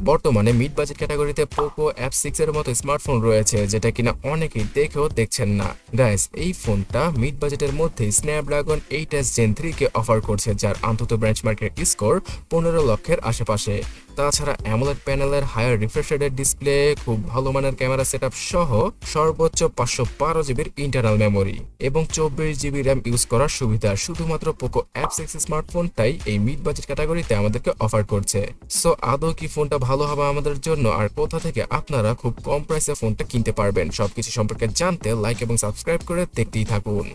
বর্তমানে mid budget ক্যাটাগরিতে Poco F6 এর মতো স্মার্টফোন রয়েছে যেটা কিনা অনেকেই দেখেও দেখছেন না। গাইস, এই ফোনটা মিড বাজেটের মধ্যে স্ন্যাপড্রাগন 8s Gen 3 কে অফার করছে, যার আন্তত বেঞ্চমার্কের স্কোর 15 লক্ষের আশেপাশে। তাছাড়া অ্যামোলেড প্যানেলের হায়ার রিফ্রেশ রেটের ডিসপ্লে, খুব ভালো মানের ক্যামেরা সেটআপ সহ সর্বোচ্চ 512 জিবির ইন্টারনাল মেমোরি এবং 24 জিবি র্যাম ইউজ করার সুবিধা শুধুমাত্র পোকো F6 স্মার্টফোনটাই এই মিড বাজেট ক্যাটাগরিতে আমাদেরকে অফার করছে। সো আদৌ কি ফোনটা ভালো হবে আমাদের জন্য, আর কোথা থেকে আপনারা খুব কম প্রাইসে ফোনটা কিনতে পারবেন, সবকিছু সম্পর্কে জানতে লাইক এবং সাবস্ক্রাইব করে দেখতেই থাকুন।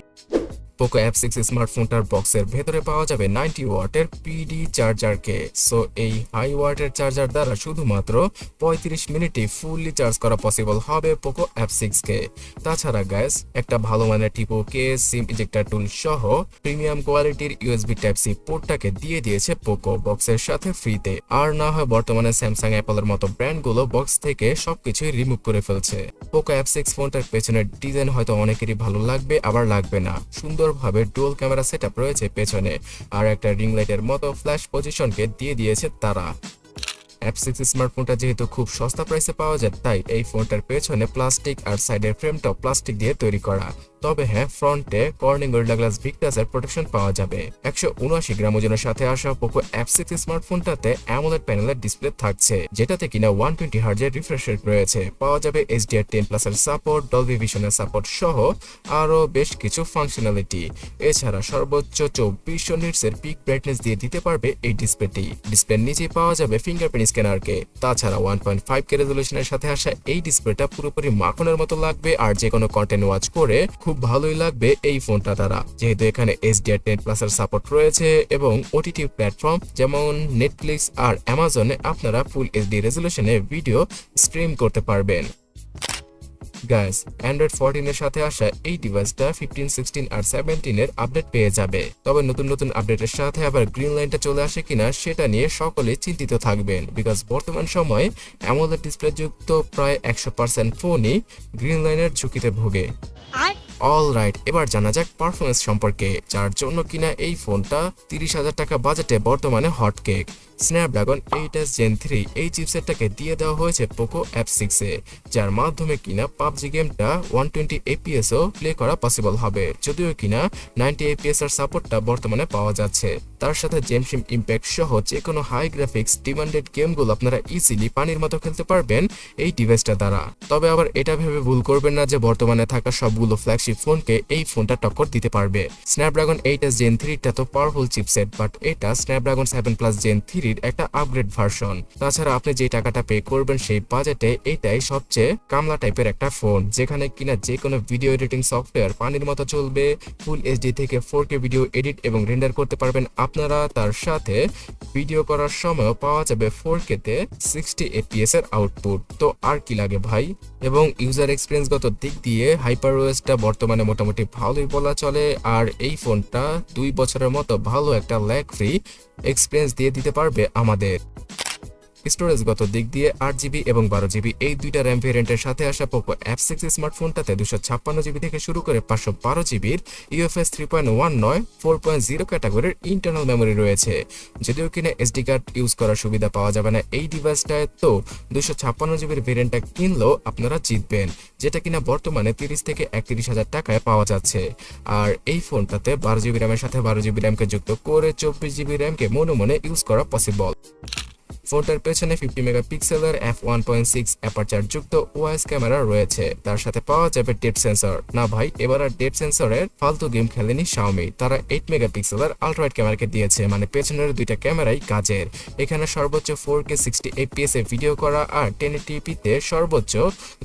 পোকো F6 স্মার্টফোনটার বক্সের ভেতরে পাওয়া যাবে 90 ওয়াটের পিডি চার্জারকে। সো এই হাই ওয়াটের চার্জার দ্বারা শুধুমাত্র 35 মিনিটে ফুললি চার্জ করা পসিবল হবে পোকো F6 কে। তাছাড়া গাইস, একটা ভালো মানের টিপো কেস, সিম ইজেক্টর টুল সহ প্রিমিয়াম কোয়ালিটির ইউএসবি টাইপ সি পোর্টটাকে দিয়ে দিয়েছে পোকো বক্সের সাথে ফ্রিতে। আর না হয় বর্তমানে স্যামসাং, অ্যাপলের মতো ব্র্যান্ডগুলো বক্স থেকে সবকিছুই রিমুভ করে ফেলছে। পোকো F6 ফোনটার পেছনের ডিজাইন হয়তো অনেকেরই ভালো লাগবে, আবার লাগবে না। সুন্দরভাবে ডুয়াল ক্যামেরা সেটআপ রয়েছে পেছনে, আর একটা রিং লাইটের মতো ফ্ল্যাশ পজিশনকে দিয়ে দিয়েছে তারা। F6 স্মার্টফোনটা যেহেতু খুব সস্তা প্রাইসে পাওয়া যায়, তাই এই ফোনটার পেছনে প্লাস্টিক আর সাইডের ফ্রেমটাও প্লাস্টিক দিয়ে তৈরি করা। তবে হ্যাঁ, ফ্রন্টে কর্নিং গরিলা গ্লাস ভিক্টাসের প্রোটেকশন পাওয়া যাবে। 179 গ্রাম ওজনের সাথে আসা পোকো F6 স্মার্টফোনটাতে অ্যামোলেড প্যানেলের ডিসপ্লে থাকছে, যেটাতে কিনা 120 হার্জের রিফ্রেশ রেট রয়েছে। পাওয়া যাবে HDR10+ এর সাপোর্ট, ডলবি ভিশনের সাপোর্ট সহ আরো বেশ কিছু ফাংশনালিটি। এছাড়া সর্বোচ্চ 2400 নিটসের পিক ব্রাইটনেস দিয়ে দিতে পারবে এই ডিসপ্লেটি। ডিসপ্লের নিচেই পাওয়া যাবে ফিঙ্গারপ্রিন্ট স্ক্যানারকে। তাছাড়া 1.5K রেজলিউশনের সাথে আসা এই ডিসপ্লেটা পুরোপুরি মাখনের মতো লাগবে, আর যে কোনো কন্টেন্ট ওয়াচ করে খুব ভালোই লাগবে এই ফোনটা দ্বারা, যেহেতু এখানে HDR10+ এর সাপোর্ট রয়েছে এবং ওটিটি প্ল্যাটফর্ম যেমন নেটফ্লিক্স আর অ্যামাজনে আপনারা ফুল এইচডি রেজলিউশনে ভিডিও স্ট্রিম করতে পারবেন। গাইস, অ্যান্ড্রয়েড 14 এর সাথে আসা এই ডিভাইসটা 15, 16 আর 17 এর আপডেট পেয়ে যাবে। তবে নতুন নতুন আপডেটের সাথে আবার গ্রিন লাইনটা চলে আসে কিনা সেটা নিয়ে সকলেই চিন্তিত থাকবেন, বিকজ বর্তমান সময়ে অ্যামোলেড ডিসপ্লে যুক্ত প্রায় 100% ফোনই গ্রিন লাইনের ঝুঁকিতে ভোগে। অলরাইট, এবার জানা যাক পারফরমেন্স সম্পর্কে, যার জন্য কিনা এই ফোনটা 30,000 টাকা বাজেটে বর্তমানে হটকেক। স্ন্যাপড্রাগন 8s Gen 3 এই চিপসেটটাকে দিয়ে দেওয়া হয়েছে পোকো F6 এ, যার মাধ্যমে কিনা pubg গেমটা 120 fps ও প্লে করা পসিবল হবে, যদিও কিনা 90 fps এর সাপোর্টটা বর্তমানে পাওয়া যাচ্ছে। তার সাথে জেনশিম ইম্প্যাক্ট সহ যে কোনো হাই গ্রাফিক্স ডিমান্ডেড গেমগুলো আপনারা ইজিলি পানির মতো খেলতে পারবেন এই ডিভাইসটা দ্বারা। তবে আবার এটা ভেবে ভুল করবেন না যে বর্তমানে থাকা সবগুলো ফ্ল্যাগশিপ ফোনকে এই ফোনটা টক্কর দিতে পারবে। স্ন্যাপড্রাগন 8s Gen 3 টা তো পাওয়ারফুল চিপসেট, বাট এটা স্ন্যাপড্রাগন 7+ Gen 3 এর একটা আপগ্রেড ভার্সন। তাছাড়া আপনি যে টাকাটা পে করবেন সেই বাজেটে এটাই সবচেয়ে কামলা টাইপের একটা ফোন, যেখানে কিনা যে কোনো ভিডিও এডিটিং সফটওয়্যার পানির মতো চলবে। ফুল এইচডি থেকে 4K ভিডিও এডিট এবং রেন্ডার করতে পারবেন আপনারা। তার সাথে ভিডিও করার সময় পাওয়া যাবে 4K তে 60 fps এর আউটপুট। তো আর কি লাগে ভাই। এবং ইউজার এক্সপিরিয়েন্সগত দিক দিয়ে হাইপারওএসটা বর্তমানে মোটামুটি ভালোই বলা চলে, আর এই ফোনটা 2 বছরের মতো ভালো একটা ল্যাগ ফ্রি এক্সপিরিয়েন্স দিয়ে দিতে পারবে আমাদের। স্টোরেজগত দিক দিয়ে 8GB এবং 12GB এই দুইটা র্যাম ভেরিয়েন্টের সাথে আসা পোকো F6 স্মার্টফোনটাতে 256GB থেকে শুরু করে 512GBর UFS 3.1 4.0 ক্যাটাগরির ইন্টারনাল মেমোরি রয়েছে। যদিও কিনা এসডি কার্ড ইউজ করার সুবিধা পাওয়া যাবে না এই ডিভাইসটায়, তো 256GBর ভেরিয়েন্টটা কিনলেও আপনারা জিতবেন, যেটা কিনা বর্তমানে 30 থেকে 31,000 টাকায় পাওয়া যাচ্ছে। আর এই ফোনটাতে 12GB র্যামের সাথে 12GB র্যামকে যুক্ত করে 24GB র্যামকে মনে মনে ইউজ করা পসিবল। ফোনটার পেছনে 50 মেগাপিক্সেলের f1.6 অ্যাপারচার যুক্ত ওআইএস ক্যামেরা রয়েছে। তার সাথে পাওয়া যাবে ডেপথ সেন্সর। না ভাই, এবার আর ডেপথ সেন্সরের ফালতু গেম খেলেনি Xiaomi, তারা 8 মেগাপিক্সেলের আলট্রাওয়াইড ক্যামেরাকে দিয়েছে, মানে পেছনের দুইটা ক্যামেরাই কাজের। এখানে সর্বোচ্চ 4K 60 fps এ ভিডিও করা আর 1080p তে সর্বোচ্চ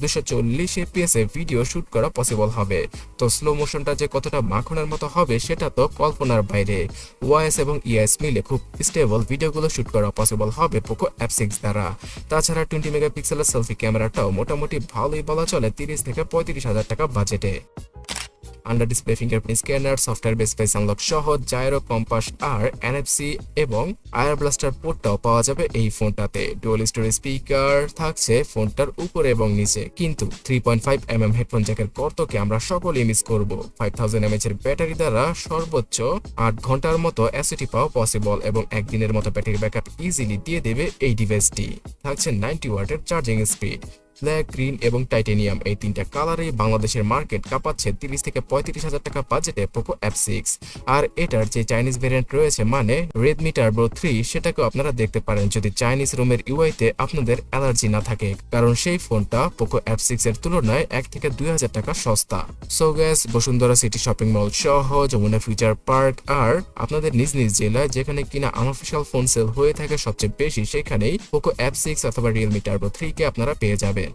240 fps এ ভিডিও শুট করা পসিবল হবে। তো স্লো মোশনটা যে কতটা মাখনের মতো হবে সেটা তো কল্পনার বাইরে। ওআইএস এবং ইআইএস মিলে খুব স্টেবল ভিডিওগুলো শুট করা পসিবল হবে পোকো F6 দ্বারা। তাছাড়া 20 মেগাপিক্সেলের সেলফি ক্যামেরাটাও মোটামুটি ভালোই বলা চলে 30 থেকে 35,000 টাকা বাজেটে। Under display fingerprint scanner, software base face unlock সহ জাইরো, কম্পাস আর এনএফসি এবং আয়ার ব্লাস্টার পোর্টটাও পাওয়া যাবে এই ফোনটাতে। ডুয়াল স্টোরেজ স্পিকার থাকছে ফোনটার উপরে এবং নিচে, কিন্তু 3.5mm হেডফোন জ্যাকের কর্তকে আমরা সকলেই মিস করব। 5000 mAh এর ব্যাটারি দ্বারা সর্বোচ্চ 8 ঘন্টার মতো এসওটি পাওয়া পসিবল এবং একদিনের মতো ব্যাটারি ব্যাকআপ ইজিলি দিয়ে দেবে এই ডিভাইসটি। থাকছে 90 ওয়াটের চার্জিং স্পিড। ব্ল্যাক, গ্রিন এবং টাইটেনিয়াম এই তিনটা কালারেই বাংলাদেশের মার্কেট কাঁপাচ্ছে 30 থেকে 35 হাজার টাকা বাজেটে পোকো F6। আর এটার যে চাইনিজ ভেরিয়েন্ট রয়েছে মানে রেডমি টার্বো 3, সেটাকেও আপনারা দেখতে পারেন যদি চাইনিজ রোমের ইউআইতে আপনাদের অ্যালার্জি না থাকে, কারণ সেই ফোনটা পোকো F6 এর তুলনায় 1 থেকে 2 হাজার টাকা সস্তা। So gas, Bashundhara city shopping mall সহ যমুনা ফিউচার পার্ক আর আপনাদের নিজ নিজ জেলায় যেখানে কিনা আনঅফিশিয়াল ফোন সেল হয়ে থাকে সবচেয়ে বেশি, সেখানেই পোকো F6 অথবা রিয়েলমি টার্বো 3 কে আপনারা পেয়ে যাবেন।